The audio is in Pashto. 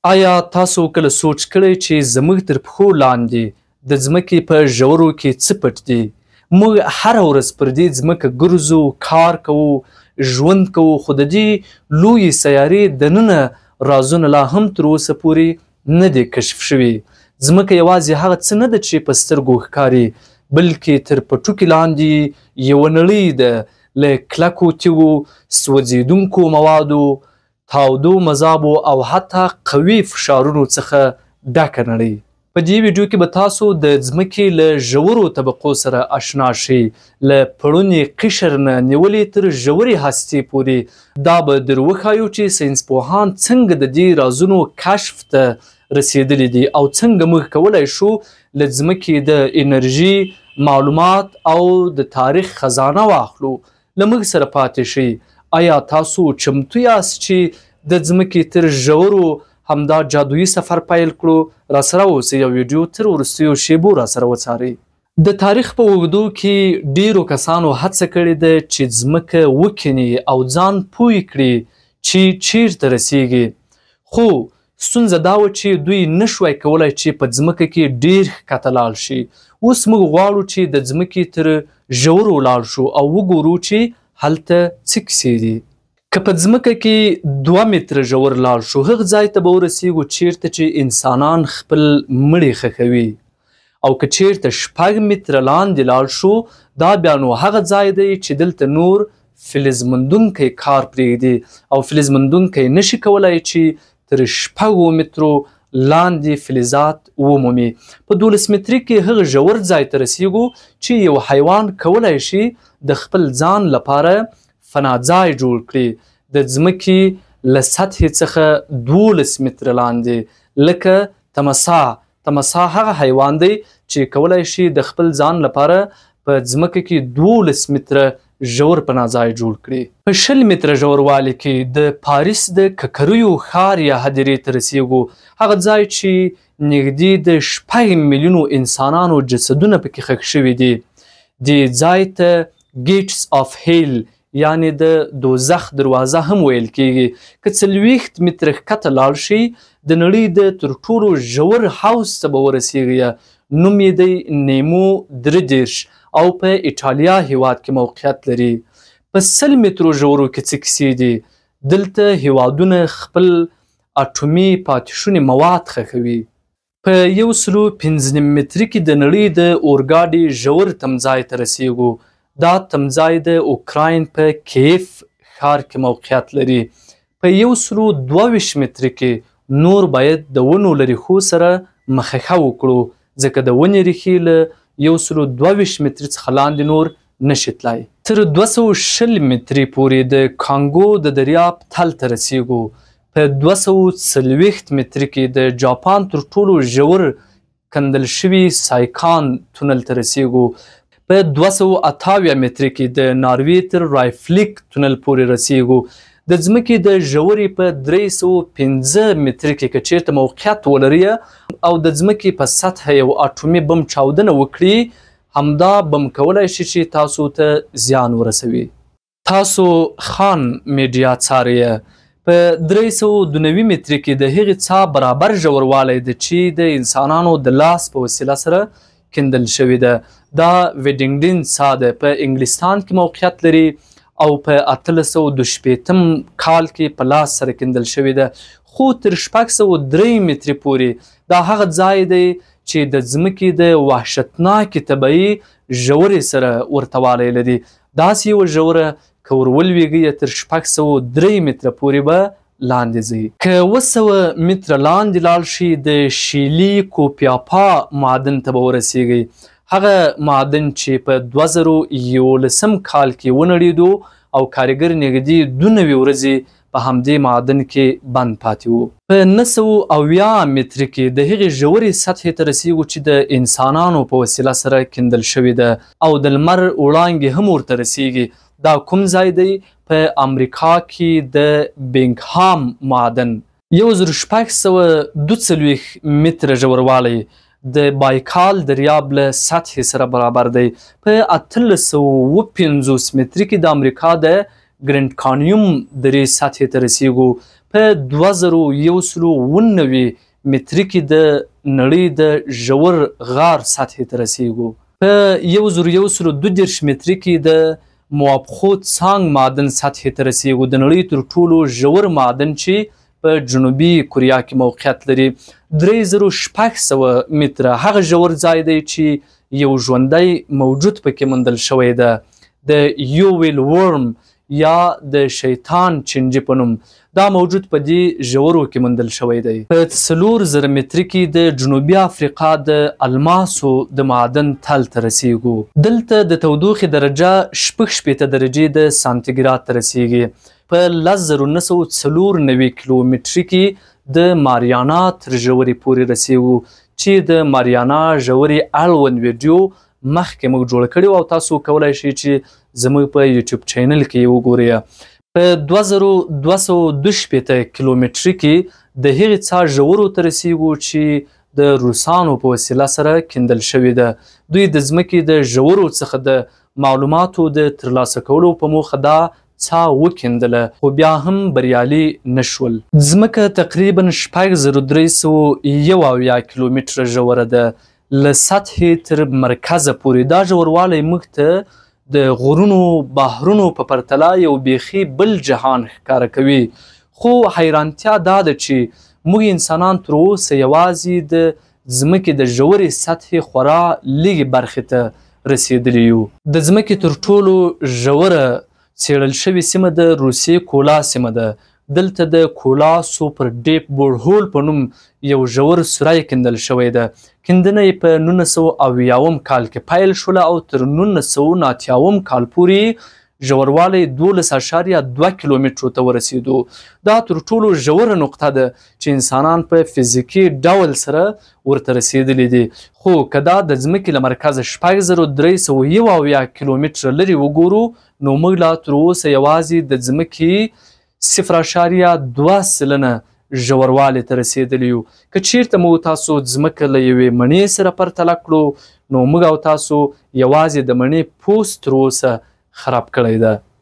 آیا تاسو کله سوچ کړی چې زموږ تر پښو لاندې د ځمکې په ژورو کې څه پټ دي؟ موږ هره ورځ پر دې ځمکه ګرځو، کار کوو، ژوند کوو، خو د دې لویې سیارې دننه رازونه لا هم تر اوسه پورې نه دي کشف شوي. ځمکه یوازې هغه څه نه ده چې په سترګو ښکاري، بلکې تر پټوکي لاندې یوه نړۍ ده له کلکو تیږو، سوځېدونکو موادو، تاودو مذابو او حتی قوي فشارونو څخه ډکه نړۍ. په دې ویډیو کې به تاسو د ځمکې له ژورو طبقو سره اشنا شئ، له پړونې قشر نه نیولې تر ژورې هستې پورې. دا به در وښایو چې ساینسپوهان څنګه د دې رازونو کشف ته رسېدلي دي او څنګه موږ کولی شو له ځمکې د انرژي، معلومات او د تاریخ خزانه واخلو. له موږ سره پاتې شئ. آیا تاسو چمتو یاست چې د ځمکې تر ژورو همدا جادویي سفر پیل کړو؟ راسره اوسئ او ویډیو تر وروستیو شیبو راسره وڅارئ. د تاریخ په اوږدو کې ډیرو کسانو هڅه کړې ده چې ځمکه وکیني او ځان پوه کړي چې چیرته رسیږي، خو ستونزه دا وه چې دوی نشوای کولی چې په ځمکه کې ډیر ښکته لاړ شي. اوس موږ غواړو چې د ځمکې تر ژورو لاړ شو او وګورو چې هلته څه کیسې دي. که په ځمکه کې 2 متره ژور لاړ شو، هغه ځای ته به ورسیږو چیرته چې انسانان خپل مړي ښخوي. او که چیرته 6 متره لاندې لاړ شو، دا بیا نو هغه ځای دی چې دلته نور فلز مندونکی کار پرېږدي او فلز مندونکی نشي کولی چې تر 6 مترو لاندې فلزات ومومي. په 12 متري کې هغه ژور ځای ته رسیږو چې یو حیوان کولی شي د خپل ځان لپاره فناځای جوړ کړي. د ځمکې له سطحې څخه 12 متره لاندې، لکه تمساح. تمساح هغه حیوان دی چې کولی شي د خپل ځان لپاره په ځمکه کې 12 متره ژور پناهځای جوړ کړي. په 20 متره ژوروالي کې د پاریس د ککریو ښار یا هدیرې ته رسیږو، هغه ځای چې نږدې د 6 میلیونو انسانانو جسدونه پکې ښخ شوي دي. دې ځای ته ګیټس آف هیل یعنی د دوزخ دروازه هم ویل کیږي. که 40 متره ښکته لاړ شي، د نړۍ د تر ټولو ژور حوض ته به ورسیږئ. نوم یې دی نیمو 33 او په ایټالیا هیواد کې موقعیت لري. په 100 مترو ژورو کې څه کیسې دي؟ دلته هیوادونه خپل اټومي پاتې مواد ښخوي. په 115 متري کې د نړۍ د اورګاډي ژور تمځای ته رسیږو. دا تمځای د اوکراین په کیف ښار کې موقعیت لري. په 122 متري کې نور باید د ونو له ریښو سره مخه وکړو، ځکه د ونې ریښې له 122 متري څخه لاندې نور نشي تلای. تر 240 متري پورې د کانګو د دریاب تل ته رسیږو. په 240 متري کې د جاپان تر ټولو ژور کندل شوي سایکان تونل ته رسیږو. په 258 متري کې د ناروې تر رایفلیک تونل پورې رسیږو. د ځمکې د ژورې په 315 متري کې که چیرته موقعیت ولري او د ځمکې په سطحه یو اټومي بم چاودنه وکړي، همدا بم کولی شي چې تاسو ته زیان ورسوي. تاسو خان میډیا څارئ. په 392 متري کې د هغې څا برابر ژوروالی دی چې د انسانانو د لاس په وسیله سره کیندل شوې ده. دا ویډینګډین څا ده، په انګلستان کې موقعیت لري او په 1862 کال کې په لاس سره کیندل شوې ده. خو تر 603 متري پورې دا هغه ځای دی چې د ځمکې د وحشتناکې طبیعي ژورې سره ورته والی لري. داسې یوه ژوره که ور ولویږئ تر 603 متره پورې به لاندې ځي. که 200 متره لاندې لاړ شي، د شیلي کوپیاپا معدن ته به ورسیږئ. هغه معدن چې په 2011 کال کې ونړېدو او کارګر نږدې 92 ورځې په همدې معدن کې بند پاتې وو. په 970 متري کې د هغې ژورې سطحې ته رسیږو چې د انسانانو په وسیله سره کیندل شوې ده او د لمر وړانګې هم ورته رسیږي. دا کوم ځای دی؟ په امریکا کې د بینګهام معدن. 1642 متره ژوروالی د بایکال دریاب له سطحې سره برابر دی. په 1850 متري کې د امریکا د ګرینډ کانیوم درې سطحې ته رسیږو. په 2190 متري کې د نړۍ د ژور غار سطحې ته رسیږو. په 1132 متري کې د موابخوت سانګ معدن سطحې ته رسیږو، د نړۍ تر ټولو ژور معدن چې په جنوبي کوریا کې موقعیت لري. 3600 متره هغه ژور ځای دی چې یو ژوندی موجود پکې موندل شوی ده، د یوویل ورم یا د شیطان چنجي په نوم. دا موجود په دې ژورو کې موندل شوی دی. په 4000 متري کې د جنوبي افریقا د الماسو د معدن تل ته رسیږو. دلته د تودوخې درجه 6 درجې د سانتیګراد ته رسیږي. په 10994 کیلومتري کې د ماریانا تر ژورې پورې رسیږو چې د ماریانا ژورې اړوند ویډیو مخکې موږ جوړ کړی او تاسو کولی شئ چې زموږ په یوټیوب چینل کې یې وګورئ. په 2220 کیلومتري کې د هغې څا ژورو ته رسیږو چې د روسانو په وسیله سره کیندل شوې ده. دوی د ځمکې د ژورو څخه د معلوماتو د ترلاسه کولو په موخه دا څا وکیندله، خو بیا هم بریالي نشول. ځمکه تقریبا 6371 کیلومتره ژوره ده، له سطحې تر مرکزه پورې. دا ژوروالی موږ ته د غرونو بحرونو په پرتله یو بیخي بل جهان ښکاره کوي. خو حیرانتیا دا ده چې موږ انسانان تر اوسه یوازې د ځمکې د ژورې سطحې خورا لږې برخې ته رسېدلي یو. د ځمکې تر ټولو ژوره څېړل شوې سیمه د روسیې کولا سیمه ده. دلته د کولا سوپر ډیپ بورهول په نوم یو ژور سوری کیندل شوی ده. کیندنه یې په 1980 کال کې پیل شوله او تر 1980 کال پورې ژوروالی 12.2 کیلومترو ته ورسېدو. دا تر ټولو ژوره نقطه ده چې انسانان په فزیکي ډول سره ورته رسېدلي دي. خو که دا د ځمکې له مرکزه 6371 کیلومتره لرې وګورو نو موږ لا تر اوسه یوازې د ځمکې 0.2 ژوروالی ته رسېدلی یو. که چیرته مو تاسو ځمکه له یوې مڼې سره پرتله کړو نو موږ او تاسو یوازې د مڼې پوست تر اوسه خراب کړی ده.